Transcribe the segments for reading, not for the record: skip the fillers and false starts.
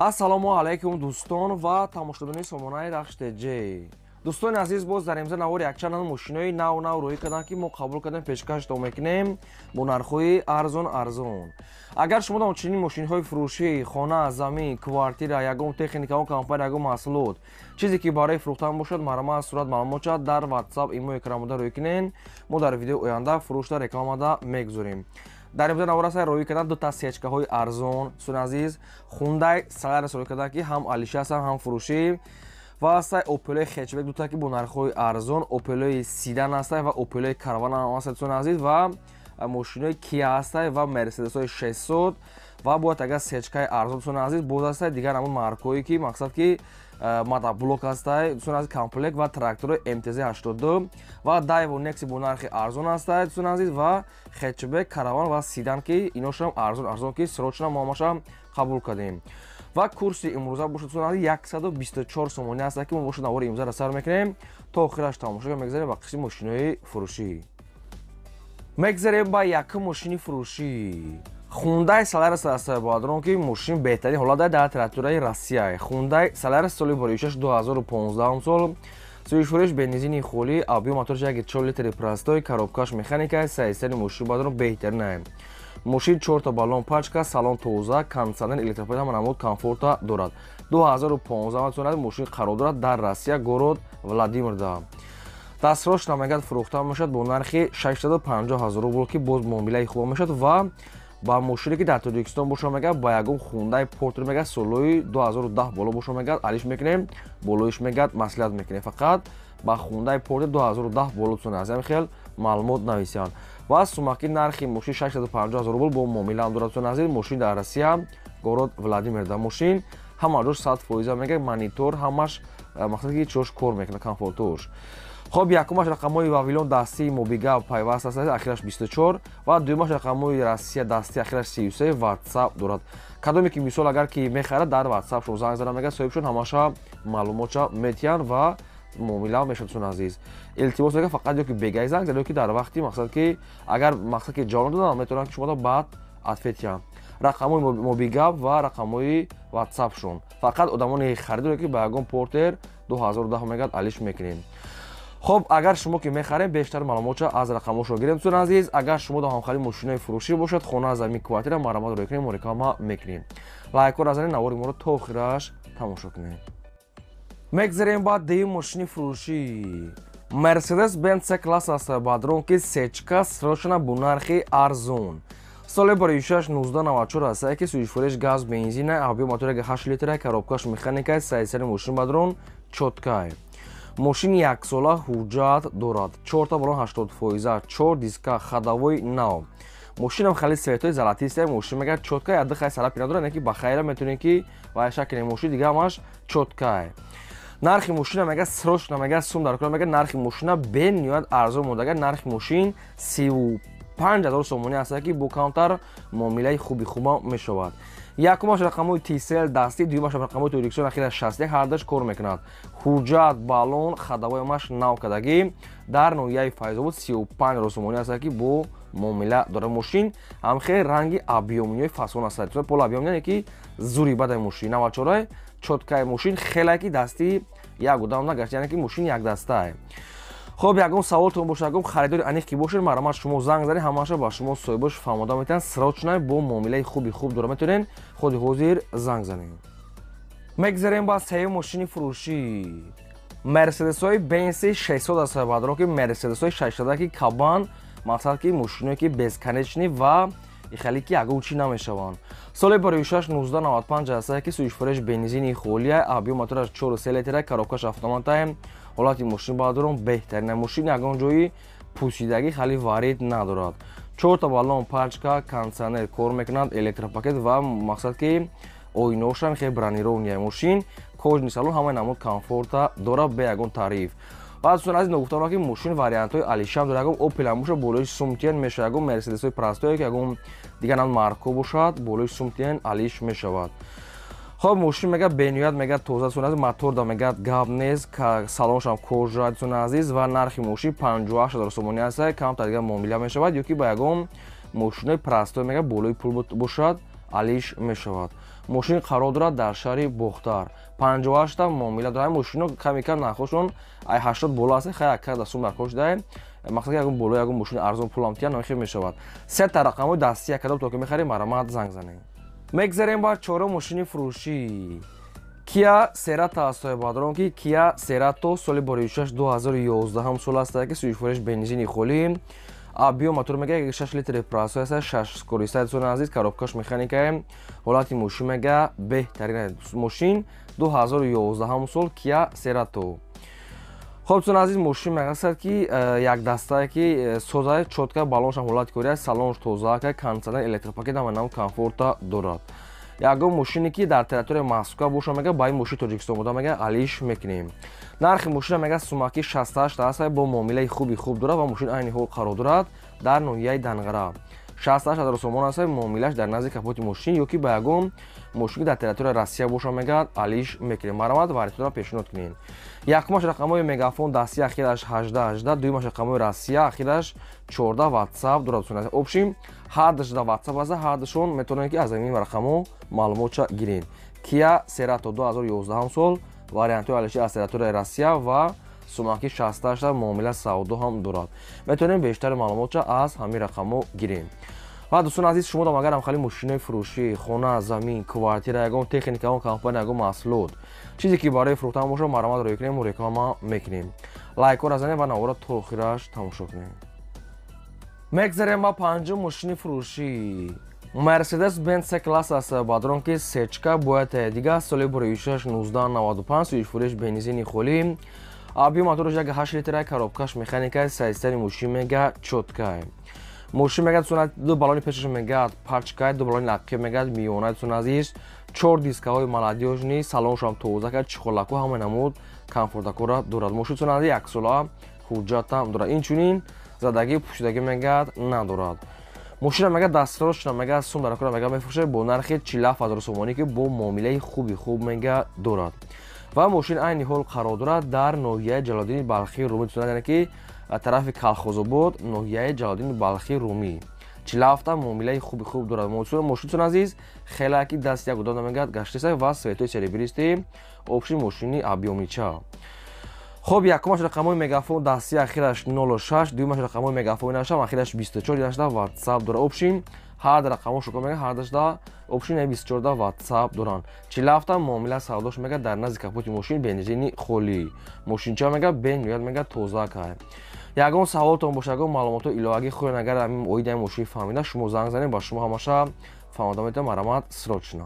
ассалому алайкум дӯстон ва тамошобинони сомонаи рахштеҷӣ. дӯстони азиз, боз дар имза навори якчанд мошинои нав рӯй карданд ки мо қабул кардем пешкаштон мекунем бо нархҳои арзон. агар шумо дар чунин мошинҳои фурӯшӣ, хона, замин, квартира, ягон техника, ягон компания, ягон маҳсулот чизе ки барои фурӯхтан бошад, маромад сурат маълумот шавад, дар WhatsApp имо экранмуда рӯй кунен. мо дар видеои оянда фурӯшта рекламада мегузорем. дар имза навораса рӯй кардан дута сечкаҳои арзон дӯстони азиз, Hyundai Solaris рӯй кардан ки ҳам алиша ҳастанд, ҳам фурӯшӣ ва ҳастанд Opel хетчбек дута ки бо нархҳои арзон, Opel Sedan ҳастанд ва Opel Caravana ҳам ҳастанд дӯстони азиз ва мошинои Kia ҳастанд ва Mercedes 600 ва бояд агар сечкаи арзон дӯстони азиз боз ҳастанд дигар ҳамон маркҳое ки мақсад ки мотоблок ҳастанд дӯстони азиз комплект ва трактори MTZ-82 ва Daewoo Nexi бо нархи арзон ҳастанд дӯстони азиз ва хетчбек, Caravan ва Sedan ки иношам арзон ки срочна мо ҳамаша қабул кардем. ва курси имрӯза бошад дӯстони азиз 124 сомонӣ ҳаст ки мо бошад навори имрӯзаро сар мекунем то охираш тамошо мегзарем ба қисми мошинои фурӯшӣ. мегзарем ба якум мошини фурӯшӣ. Hyundai Solaris ҳаст боадрон ки мошин беҳтарин ҳолат дорад дар территорияи Россия. Hyundai Solaris соли боришаш 2015 сол. Сӯишфурӯш бензини холӣ, объем мотораш 1.4 литри простой, коробкаш механика, сайстани мошин боадрон беҳтарин аст. мошин 4 та баллон пачка, салон тоза, кондитсионер, электропода ҳама намуд комфорта дорад. 2015 мошин қарор дорад дар Россия, город Владимирда. дастрочна мегад фурӯхта мешавад бо нархи 650 000 рубл ки боз муомилаи хуб мешавад ва ба мошине ки дар Тоҷикистон бошад мегад ба ягон Hyundai Porter мегад солои 2010 боло бошад мегад алиш мекунем, болоиш мегад маслиҳат мекунем. Фақат ба Hyundai Porter 2010 боло дӯстон аз ҳам хел маълумот нависанд. ва сумаки нархи мошин 650 000 рубл бо муомила ам дорад дӯстон азиз. мошин дар Россия, город Владимирда. мошин ҳама ҷош 100% мегад, монитор ҳамаш мақсад ки чош кор мекунад комфортош. хоб якумаш рақамҳои Вавилон дастии Мобигав пайваст аст, ахираш 24 ва дуюмаш рақамҳои Россия дастии ахираш 33 WhatsApp дорад. кадоме ки мисол агар ки мехарад дар WhatsApp шон занг зада мегад соҳибшон ҳамаша маълумотша метиҳанд ва муомила мешавад дӯстон азиз. илтимос мегӯяд фақат ё ки бегай занг зада ё ки дар вақти мақсад ки агар мақсад ки ҷавон додам метавонанд ки шуморо баъд ответ диҳанд. рақамҳои Мобигав ва рақамҳои WhatsApp шон фақат одамони харидоре ки ба ягон Porter 2010 мегад алиш мекунем. хоб агар шумо ки мехарем бештар маълумотша аз рақамҳошро гирем дӯстон азиз. агар шумо дар ҳамхари мошинои фурӯшӣ бошад, хона, замин, квартира маромад рӯй кунем, мо реклама мекунем. лайкҳо назанед, навори моро то охираш тамошо кунед. мегзарем ба дуюм мошини фурӯшӣ. Mercedes-Benz C-класс аст бадрон ки сечка срочна бо нархи арзон. соли боришаш 1994 аст ки сӯишфурӯш газ бензина, объем мотори 8 литра, коробкаш механика, сайсари мошин бадрон чоткай. мошин яксола ҳуҷҷат дорад. 4 та баллон 80%, 4 диска ходовой нав. мошинам хали светои золотистая, мошин мегад чоткай, адди хай салапи надорад, не ки ба хайра метавонем ки ва шакли мошин дига ҳамаш чоткай. нархи мошина мегад срочна мегад сум дар кор мегад нархи мошина бениҳоят арзон монда. нархи мошин 35 000 сомонӣ аст ки бо камтар муомилаи хуба мешавад. якумаш рақамҳои TCL дастӣ, дуюмаш рақамҳои Toyota ахира 61 ҳардаш кор мекунад. ҳуҷҷат, баллон, ходовоямаш нав кардагӣ дар ноҳияи Файзобод 35 000 сомонӣ аст ки бо муомила дорад. мошин ҳамхел ранги объёмиёи фасон аст. пола объёмия ки зури бадай мошин 94 чоткаи мошин хеле ки дасти як одам нагашт, яъне ки мошин якдаста. хоб ягон саволтон боша, ягон харидори аниқ ки бошед, маромад шумо занг занед, ҳамаша ба шумо соҳибош фаҳмода метавонанд. срочна бо муомилаи хуб дора метавонед худи ҳозир занг занед. мегзарем ба сеюм мошини фурӯшӣ. Mercedes-ҳои Benz 600 аст бадрон ки Mercedes-ҳои 600 ки кабан мақсад ки мошиное ки безконечни ва ихали ки ягон чӣ намешаванд. соли боришаш 1995 аст ки сӯишфурӯш бензини холия, объем мотораш 4.3 литра, коробкаш автомата, ҳолати мошин бадрон беҳтарин. мошин ягон ҷои пусидагӣ хали варид надорад. 4 та баллон пачка, кондитсионер кор мекунад, электропакет ва мақсад ки оинаошам хеле бронирование. мошин кожни салон ҳамаи намуд комфорта дорад бе ягон таъриф. баъд дӯстон азиз нагуфтам ки мошин вариантҳои алишам дорад. ягон Opel ам бошад болоиш сумтиен мешавад, ягон Mercedes-ҳои простой ки ягон дигар намуд марко бошад болоиш сумтиен алиш мешавад. хоб мошин мегад бениҳоят мегад тоза дӯстон азиз, мотор да мегад гап нест, салоншам кожа дӯстон азиз ва нархи мошин 58 000 сомонӣ аст. камтар дигар муомила мешавад ё ки ба ягон мошинои простой мегад болои пул бошад алиш мешавад. мошин қарор дорад дар шаҳри Бухтар. 58 та муомила дорад. Мошино каме кам нархошон ай 80 боло аст. Хай акада сум дар кош дай. Мақсад ягон боло ягон мошин арзон пулам тия намхи мешавад. 3 та рақамҳои дастӣ акада то ки мехарем марамат занг занем. Мегзарем ба чорум мошини фурӯшӣ. Kia Cerato астои бадрон ки Kia Cerato соли бори 2011 сол аст ки суишфуреш бензини холӣ. Объем мотор мега 6 литри прасо аст, 6 скоростист сон азиз, коробкаш механика, ҳолати мошин мега беҳтарин мошин 2011 сол Kia Cerato. Хоб сон азиз мошин мегасад ки як даста ки соза чотка балонш ҳолати кори аст, салонш тоза ка кондитсионер электропакет ҳам нам комфорта дорад. Ягон мошине ки дар территорияи Москва боша мега ба ин мошин Тоҷикистон буда мега алиш мекунем. Нархи мошина мега сумаки 68 аст бо муомилаи хуби дорад ва мошин айни ҳол қарор дорад дар ноҳияи Данғара. 68,000 сомон аст муомилаш дар назди капоти мошин ёки ба ягон мошин дар территорияи Россия боша мега алиш мекунем. Маромат варитора пешниҳод кунем. Якумаш рақамҳои мегафон дастӣ ахираш 1818, дуюмаш рақамҳои Россия ахираш 14 WhatsApp дорад. Обшим ҳардашда WhatsApp аст, ҳардашон метавонед ки аз ин рақамҳо маълумотша гиред. Kia Cerato 2011 сол вариантҳои алиши аз территорияи Россия ва сумаки 68 муомила савдо ҳам дорад. Метавонем бештари маълумотша аз ҳамин рақамҳо гирем. ва дӯстон азиз шумо дам агар ҳамхали мошинои фурӯшӣ, хона, замин, квартира, ягон техника, ягон компания, ягон маҳсулот чизе ки барои фурӯхтан боша маромат рӯй кунем, реклама мекунем. Лайкҳоро занем ва навора то охираш тамошо кунем. Мегзарем ба панҷум мошини фурӯшӣ. Mercedes-Benz C-класс аст бадрон ки сечка бояд дига соли бори 1995 суишфуреш бензини холӣ. Объем мотораш як 8 литра, коробкаш механика, сайстани мошин мега чотка. Мошин мега сунат ду балони пешаш мега пачка, ду балони лаққи мега миёна сон азиз, 4 дискаҳои молодёжни, салоншам тозака, чихолаку ҳама намуд комфортакора дорад. Мошин сон азиз як сола ҳуҷҷатам дорад. Инчунин задаги пӯшидаги мега надорад. Мошина мега дастфирошна мега сум дар кора мега мефурӯшад бо нархи 47000 сомонӣ ки бо муомилаи хуб мега дорад. Ва мошин айни ҳол қарор дорад дар ноҳияи Ҷалолиддини Балхи Румӣ. Тунад яъне ки тарафи Калхозобод, ноҳияи Ҷалолиддини Балхи Румӣ. 47 муомилаи хуб дорад. Мошинтон азиз хеле ки даст як удода мега гаштиса ва светои серебристи обши мошини абъёмича. Хоб якумаш рақамҳои мегафон дастӣ ахираш 06, дуюмаш рақамҳои мегафони нашам ахираш 24 дашта WhatsApp дорад. Обшин ҳар рақамҳо шуко мега ҳар дашта обшин 24 WhatsApp доранд. 47 муомила савдош мега дар назди капоти мошин бензини холӣ. Мошинча мега бен ноҳоят мега тоза кай. Ягон саволтон боша, ягон маълумотҳои иловагӣ хоҳед агар ҳамин оидаи мошин фаҳмида шумо занг занед ба шумо ҳамаша фаҳмода метавонам маромат срочно.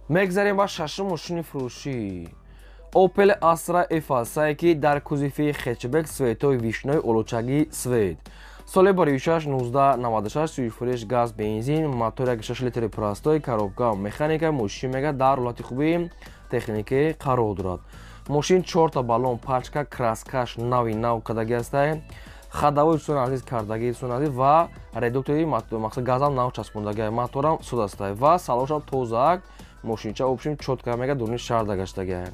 Мегзарем ба шашум мошини фурӯшӣ. Opel Astra F ки дар кузифи хетчбек светои вишнои олучаги свет. Соли бори 1996 суишфуреш газ бензин, мотор 6 литри простой, коробка механика, мошин мега дар ҳолати хуби техникӣ қарор дорад. Мошин 4 та балон, пачка, краскаш нави нав кадаги аст. Хадавои сон азиз кардаги сон азиз ва редуктори мақсад газам нав часпондаги моторам суд аст ва салоншам тозак, мошинча обшим чотка мега дурни шарда гаштаги.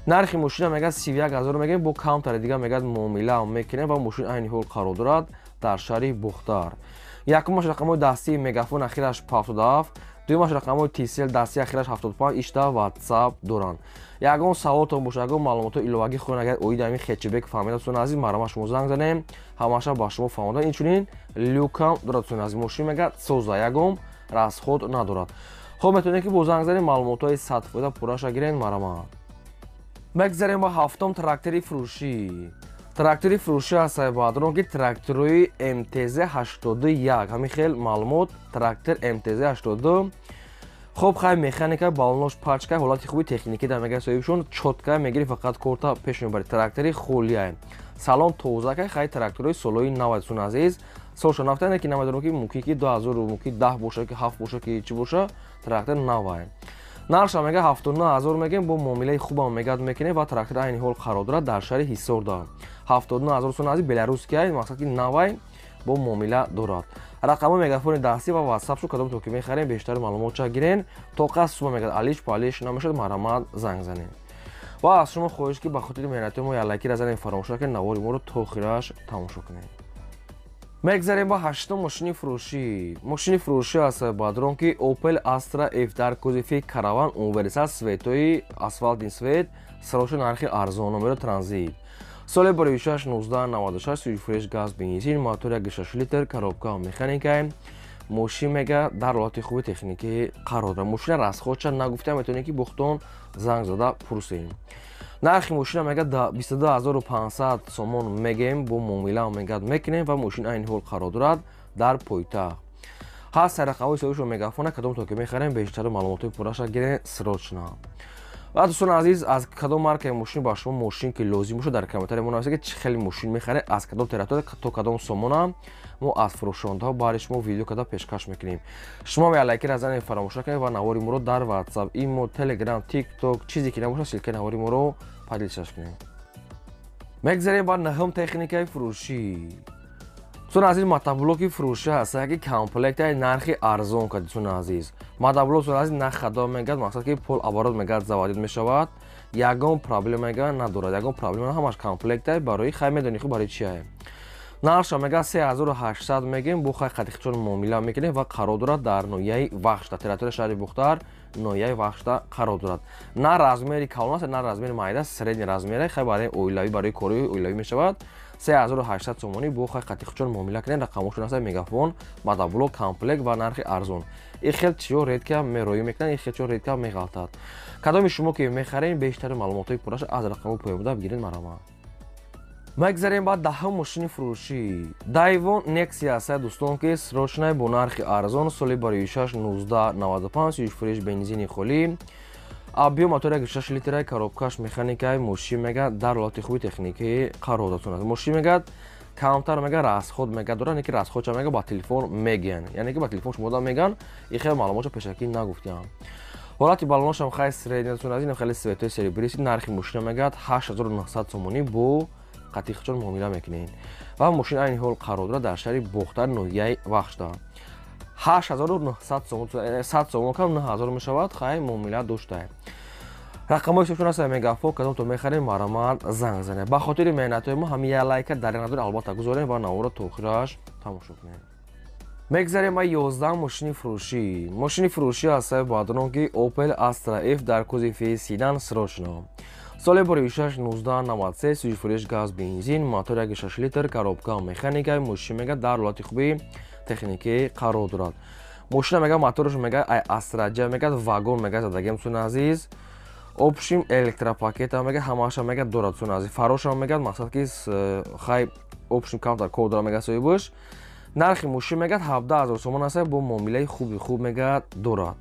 Нархи мошина мега 31000 мегем бо камтари дига мега муомила мекунем ва мошин айни ҳол қарор дорад дар шаҳри Бухтар. Якумаш рақамҳои дастии мегафон ахираш 77, дуюмаш рақамҳои TCL дастии ахираш 75 ишта WhatsApp доранд. Ягон саволтон боша, ягон маълумотҳои иловагӣ хоҳед агар оиди ҳамин хетчбек фаҳмида сон азиз марома шумо занг занем, ҳамаша ба шумо фаҳмода. Инчунин люкам дорад сон азиз мошин мега соза ягон расход надорад. хоб метавонед ки бо занг занем маълумотҳои 100% пурраша гиред марома. Мегзарем ба ҳафтум трактори фурӯшӣ. Трактори фурӯшӣ аст бадрон ки трактори MTZ-81 ҳамин хел маълумот трактор MTZ-82. хоб хай механика балонош пачка ҳолати хуби техникӣ дар мега соҳибшон чотка мегири фақат корта пеш мебари трактори холия. Салон тозака хай трактори солои нав сон азиз. солша нафта ки намедонам ки мумкин ки 2000 мумкин 10 боша ки 7 боша ки чӣ боша трактор нав. нарша мега 79000 мегем бо муомилаи хубам мегад мекунем ва трактор айни ҳол қарор дорад дар шаҳри Ҳисорда. 79000 сом азиз беларуския мақсад ки навай бо муомила дорад. рақамҳои мегафони дастӣ ва WhatsApp шу кадом то ки мехарем бештари маълумотша гирен то қас сума мегад алиш палиш намешад маромат занг занем. ва аз шумо хоҳиш ки ба хотири меҳнати мо як лайки разанем фаромӯш накунед навори моро то охираш тамошо кунед. мегзарем ба ҳаштум мошини фурӯшӣ аст бадрон ки Opel Astra F дар кузови караван универсал светои асфалтин свет срочно нархи арзон номеро транзит соли бори 1996 сӯзишфурӯш газ бензин мотори 1.6 литр коробка механикаи мошин мега дар ҳолати хуби техникӣ қарор дорад мошина расходша нагуфта метавонед ки бухтон занг зада пурсем нархи мошина мега 22500 сомон мегем бо муомила мегад мекунем ва мошин айни ҳол қарор дорад дар пойтахт ҳаст рақамҳои соҳибшо мегафона кадомто ки мехарем бештари маълумотои пурраша гирем срочно ва дӯстони азиз аз кадом маркаи мошин ба шумо мошин ки лозим бошад дар комментария мо нависед ки чӣ хеле мошин мехаред аз кадом территория то кадом сомона мо аз фурӯшондаҳо баъри шумо видео када пешкаш мекунем шумо лайкира занед фаромӯш накунед ва навори моро дар WhatsApp имо Telegram TikTok чизе ки набошад силкаи навори моро падилшаш кунем мегзарем ба наҳум техникаи фурӯшӣ дӯстони азиз мотоблоки фурӯшӣ ҳаст ки комплектаи нархи арзон кад дӯстони азиз мотоблок дӯстони азиз на хадо мегад мақсад ки пол оборот мегад заводид мешавад ягон проблема мега надорад ягон проблема ҳамаш комплектай барои хай медонӣ хуб барои чия нарша мега 3800 мегем бо хай хатихчон муомила мекунем ва қарор дорад дар ноҳияи вахшта территория шаҳри бухтар ноҳияи вахшта қарор дорад на размери калон аст на размери майда средни размере хай барои оилавӣ барои кори оилавӣ мешавад 3800 сомонӣ бо хай хатихчон муомила кунем рақамошон аст мегафон мотоблок комплект ва нархи арзон ин хел чиё редка мероӣ мекунад ин хел чиё редка меғалтад кадоми шумо ки мехарем бештари маълумотои пурраша аз рақамҳои поёбуда бигиред марама мегзарем ба даҳум мошини фурӯшӣ Daiwon Nexia аст дӯстон ки срочно бо нархи арзон соли бори 1995 сӯзишфурӯш бензини холӣ объем мотори 1.6 литраи коробкаш механикаи мошин мега дар ҳолати хуби техникӣ қарор дорад мошин мега камтар мега расход мега дорад яъне ки расходша мега ба телефон мегӯянд яъне ки ба телефон шумо да мегӯянд ин хел маълумотша пешакӣ нагуфтам ҳолати балоношам хай средни дӯстони азиз хеле светои серебристи нархи мошина мега 8900 сомонӣ бо қатиқчон муомила мекунем ва мошин айни ҳол қарор дорад дар шаҳри бухтар ноҳияи вахшта 8900 сомон кам 9000 мешавад хай муомила доштаем рақамҳои сошон аст мегафон кадомто мехарем марамат занг занед ба хотири меҳнатҳои мо ҳамин лайка дар надори албатта гузорем ва наворро то охираш тамошо кунем мегзарем ба 11 мошини фурӯшӣ аст бадрон ки Opel Astra F дар кузови седан срочно соли бори 1993 сӯзишфурӯш газ бензин мотори 1.6 литр коробка механикаи мошин мега дар ҳолати хуби техникӣ қарор дорад мошина мега моторш мега астраҷа мега вагон мега задагем дӯстони азиз обшим электропакета мега ҳамаша мега дорад дӯстони азиз фарошам мега мақсад ки хай обшим камтар кор дорад мега соҳибаш нархи мошин мега 17000 сомон аст бо муомилаи хуб мега дорад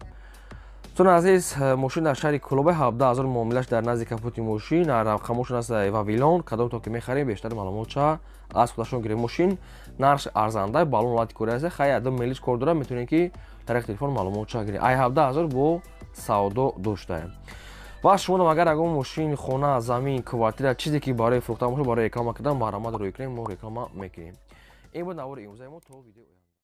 дӯстони азиз мошин дар шаҳри Кӯлоба 17000 муомилаш дар назди капоти мошин рақамошон аст Вавилон кадомто ки мехарем бештари маълумотша аз худашон гирем мошин нархи арзанда балон ҳолати кори аст хай 1 милиш кор дорад метавонем ки тариқи телефон маълумотша гирем ай 17000 бо савдо доштаем ва шумо агар ягон мошин хона замин квартира чизе ки барои фурӯхтан бошад барои реклама кардан маҳрамат рӯй кунем мо реклама мекунем ин буд навори имрӯзаи мо то видео